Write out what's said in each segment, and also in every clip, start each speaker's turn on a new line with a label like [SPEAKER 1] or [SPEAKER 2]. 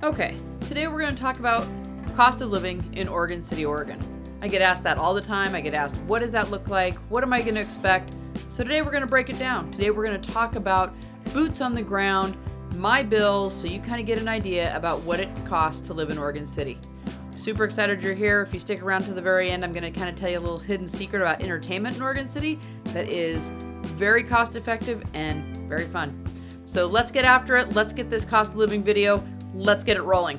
[SPEAKER 1] Okay, today we're going to talk about cost of living in Oregon City, Oregon. I get asked that all the time. I get asked, what does that look like? What am I going to expect? So today we're going to break it down. Today we're going to talk about boots on the ground, my bills, so you kind of get an idea about what it costs to live in Oregon City. Super excited you're here. If you stick around to the very end, I'm going to kind of tell you a little hidden secret about entertainment in Oregon City that is very cost effective and very fun. So let's get after it. Let's get this cost of living video. Let's get it rolling.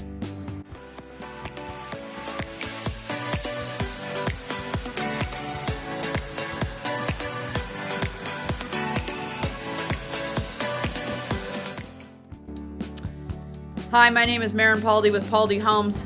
[SPEAKER 1] Hi, my name is Maren Paldy with Paldy Homes.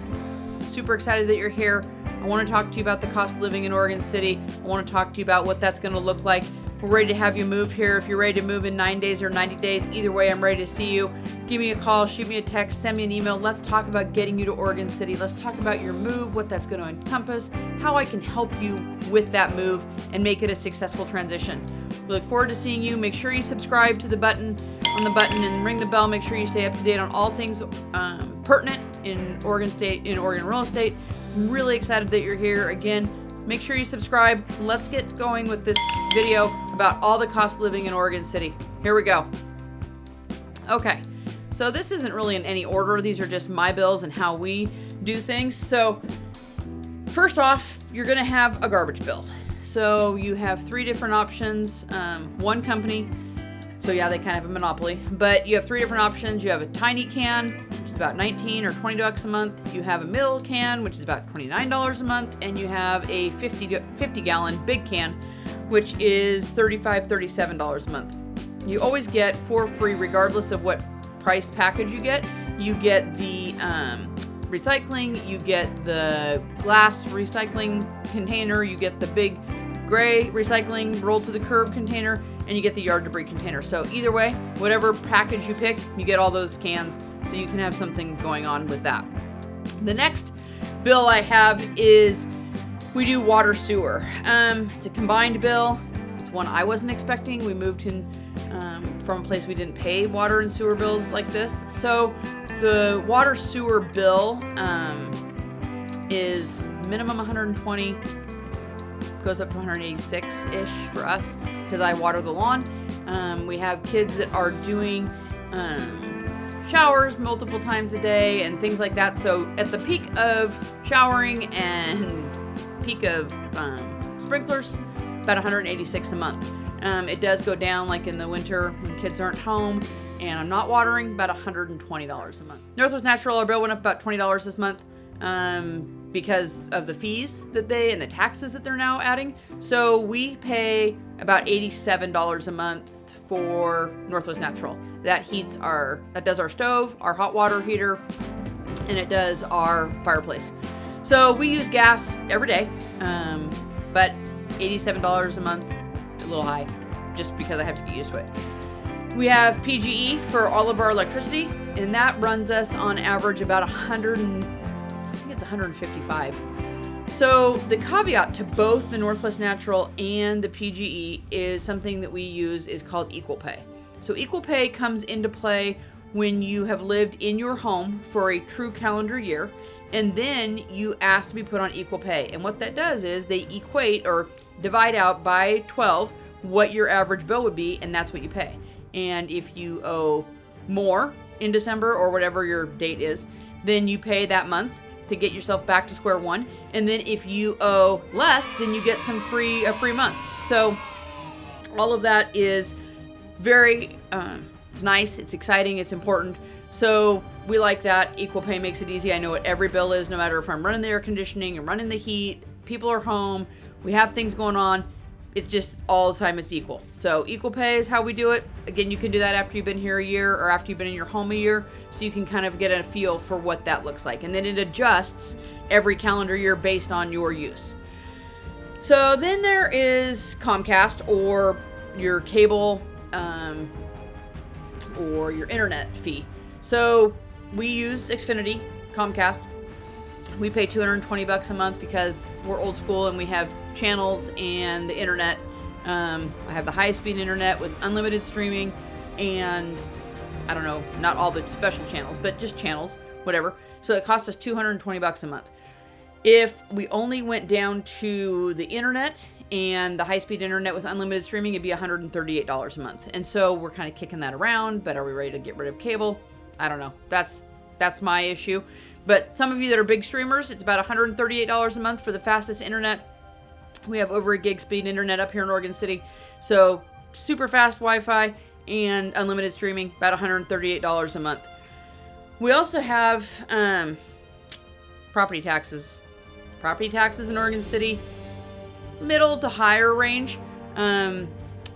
[SPEAKER 1] Super excited that you're here. I want to talk to you about the cost of living in Oregon City. I want to talk to you about what that's going to look like. We're ready to have you move here. If you're ready to move in 9 days or 90 days, either way, I'm ready to see you. Give me a call, shoot me a text, send me an email. Let's talk about getting you to Oregon City. Let's talk about your move, what that's going to encompass, how I can help you with that move and make it a successful transition. We look forward to seeing you. Make sure you subscribe to the button and ring the bell. Make sure you stay up to date on all things pertinent in Oregon State, in Oregon real estate. I'm really excited that you're here again. Make sure you subscribe. Let's get going with this video about all the cost of living in Oregon City. Here we go. Okay, so this isn't really in any order. These are just my bills and how we do things. So first off, you're gonna have a garbage bill. So you have three different options. One company, so yeah, they kind of have a monopoly, but you have three different options. You have a tiny can, which is about $19 or $20 a month. You have a middle can, which is about $29 a month, and you have a 50-gallon big can, which is $35, $37 a month. You always get for free, regardless of what price package you get. You get the recycling, you get the glass recycling container, you get the big gray recycling rolled to the curb container, and you get the yard debris container. So either way, whatever package you pick, you get all those cans, so you can have something going on with that. The next bill I have is we do water sewer. It's a combined bill. It's one I wasn't expecting. We moved in from a place we didn't pay water and sewer bills like this. So the water sewer bill is minimum $120, goes up to $186-ish for us because I water the lawn. We have kids that are doing showers multiple times a day and things like that. So at the peak of showering and peak of sprinklers, about $186 a month. It does go down like in the winter when kids aren't home and I'm not watering, about $120 a month. Northwest Natural, our bill went up about $20 this month because of the fees that and the taxes that they're now adding. So we pay about $87 a month for Northwest Natural. That does our stove, our hot water heater, and it does our fireplace. So we use gas every day, but $87 a month, a little high, just because I have to get used to it. We have PGE for all of our electricity, and that runs us on average about $155. So the caveat to both the Northwest Natural and the PGE is something that we use is called equal pay. So equal pay comes into play when you have lived in your home for a true calendar year, and then you ask to be put on equal pay. And what that does is they equate or divide out by 12 what your average bill would be, and that's what you pay. And if you owe more in December or whatever your date is, then you pay that month to get yourself back to square one. And then if you owe less, then you get a free month. So all of that is very, it's nice, it's exciting, it's important. So we like that. Equal pay makes it easy. I know what every bill is, no matter if I'm running the air conditioning and running the heat, people are home, we have things going on. It's just all the time it's equal. So equal pay is how we do it. Again, you can do that after you've been here a year or after you've been in your home a year, so you can kind of get a feel for what that looks like. And then it adjusts every calendar year based on your use. So then there is Comcast or your cable or your internet fee. So we use Xfinity, Comcast. We pay $220 a month because we're old school and we have channels and the internet. I have the highest speed internet with unlimited streaming and I don't know, not all the special channels, but just channels whatever. So it cost us $220 a month. If we only went down to the internet and the high-speed internet with unlimited streaming, it'd be $138 a month. And so we're kind of kicking that around, but are we ready to get rid of cable? I don't know. That's my issue. But some of you that are big streamers, it's about $138 a month for the fastest internet. We have over a gig speed internet up here in Oregon City. So super fast Wi-Fi and unlimited streaming, about $138 a month. We also have property taxes. Property taxes in Oregon City, middle to higher range. They're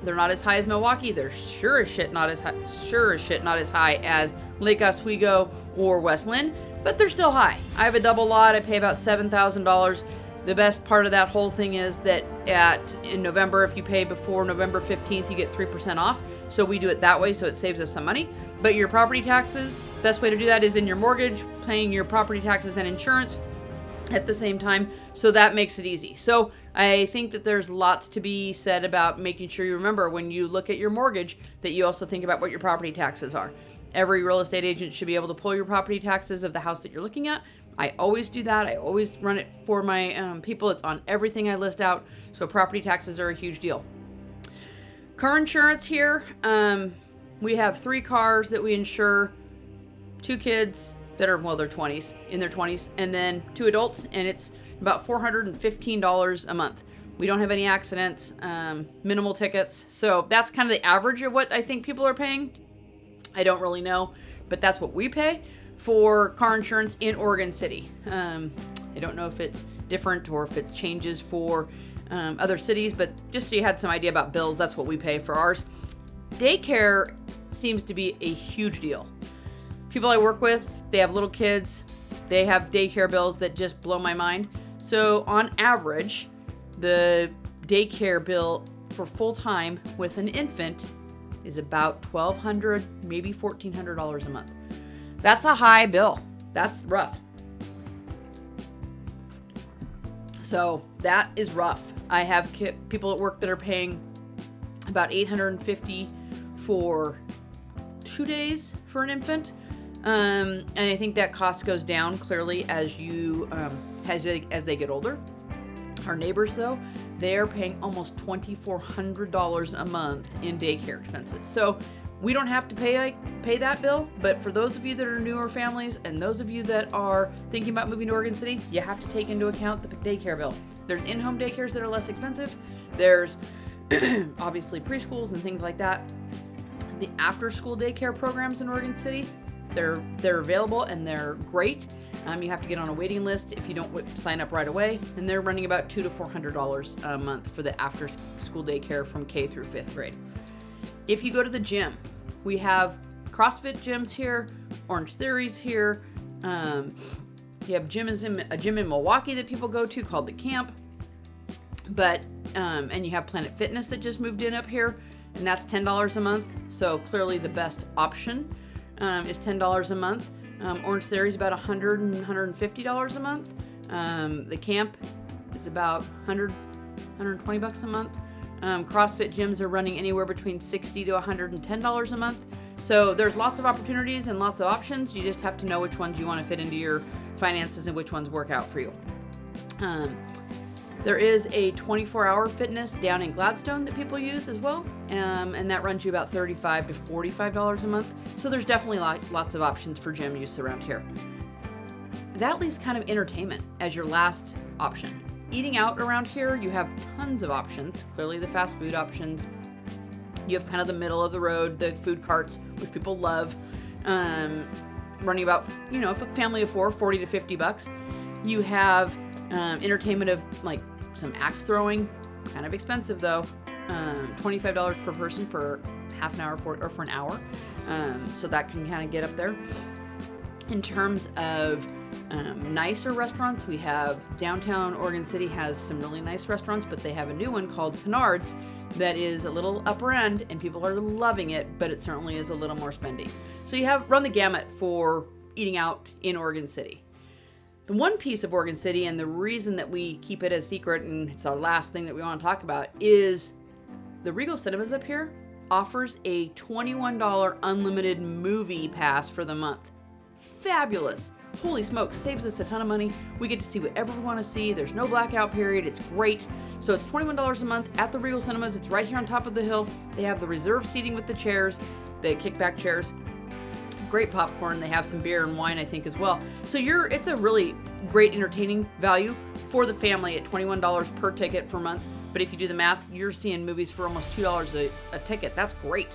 [SPEAKER 1] not as high as Milwaukee. They're sure as shit not as high as Lake Oswego or West Lynn, but they're still high. I have a double lot. I pay about $7,000. The best part of that whole thing is that in November, if you pay before November 15th, you get 3% off. So we do it that way, so it saves us some money. But your property taxes, best way to do that is in your mortgage, paying your property taxes and insurance at the same time. So that makes it easy. So I think that there's lots to be said about making sure you remember when you look at your mortgage that you also think about what your property taxes are. Every real estate agent should be able to pull your property taxes of the house that you're looking at. I always do that. I always run it for my people. It's on everything I list out. So property taxes are a huge deal. Car insurance here. We have 3 cars that we insure, 2 kids that are, they're 20s, in their 20s, and then 2 adults, and it's about $415 a month. We don't have any accidents, minimal tickets. So that's kind of the average of what I think people are paying. I don't really know, but that's what we pay for car insurance in Oregon City. I don't know if it's different or if it changes for other cities, but just so you had some idea about bills, that's what we pay for ours. Daycare seems to be a huge deal. People I work with, they have little kids. They have daycare bills that just blow my mind. So on average, the daycare bill for full time with an infant is about $1,200, maybe $1,400 a month. That's a high bill. That's rough. So that is rough. I have people at work that are paying about $850 for 2 days for an infant. And I think that cost goes down clearly as as they get older. Our neighbors, though, they're paying almost $2,400 a month in daycare expenses. So we don't have to pay that bill, but for those of you that are newer families and those of you that are thinking about moving to Oregon City, you have to take into account the daycare bill. There's in-home daycares that are less expensive. There's obviously preschools and things like that. The after-school daycare programs in Oregon City, they're available and they're great. You have to get on a waiting list if you don't sign up right away, and they're running about $200 to $400 a month for the after-school daycare from K through 5th grade. If you go to the gym, we have CrossFit gyms here, Orange Theory's here. You have a gym in Milwaukee that people go to called The Camp. But and you have Planet Fitness that just moved in up here, and that's $10 a month. So clearly the best option is $10 a month. Orange Theory is about $100 and $150 a month. The Camp is about $120 a month. CrossFit gyms are running anywhere between $60 to $110 a month. So there's lots of opportunities and lots of options. You just have to know which ones you want to fit into your finances and which ones work out for you. There is a 24-hour fitness down in Gladstone that people use as well, and that runs you about $35 to $45 a month. So there's definitely lots of options for gym use around here. That leaves kind of entertainment as your last option. Eating out around here, you have tons of options. Clearly the fast food options. You have kind of the middle of the road, the food carts, which people love, running about, if a family of 4, $40 to $50. You have entertainment of like some axe throwing, kind of expensive though, $25 per person for half an hour or for an hour. So that can kind of get up there. In terms of nicer restaurants, we have downtown Oregon City has some really nice restaurants, but they have a new one called Kennard's that is a little upper end and people are loving it, but it certainly is a little more spendy. So you have run the gamut for eating out in Oregon City. The one piece of Oregon City, and the reason that we keep it as secret, and it's our last thing that we want to talk about, is the Regal Cinemas up here offers a $21 unlimited movie pass for the month. Fabulous. Holy smokes, saves us a ton of money. We get to see whatever we want to see. There's no blackout period. It's great. So it's $21 a month at the Regal Cinemas. It's right here on top of the hill. They have the reserved seating with the chairs, the kickback chairs. Great popcorn. They have some beer and wine, I think, as well. So it's a really great entertaining value for the family at $21 per ticket per month. But if you do the math, you're seeing movies for almost $2 a ticket. That's great.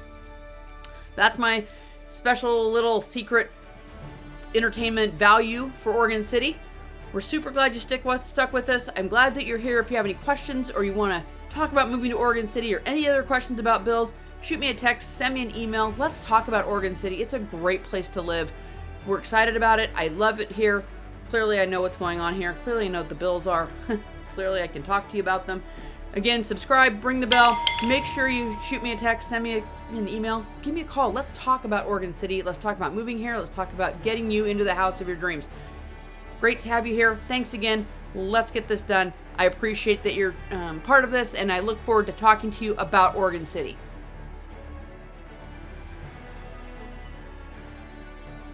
[SPEAKER 1] That's my special little secret entertainment value for Oregon City. We're super glad you stuck with us. I'm glad that you're here. If you have any questions or you want to talk about moving to Oregon City or any other questions about bills, shoot me a text, send me an email. Let's talk about Oregon City. It's a great place to live. We're excited about it. I love it here. Clearly, I know what's going on here. Clearly, I know what the bills are. Clearly, I can talk to you about them. Again, subscribe, ring the bell. Make sure you shoot me a text, send me an email, give me a call. Let's talk about Oregon City. Let's talk about moving here. Let's talk about getting you into the house of your dreams. Great to have you here. Thanks again. Let's get this done. I appreciate that you're part of this, and I look forward to talking to you about Oregon City.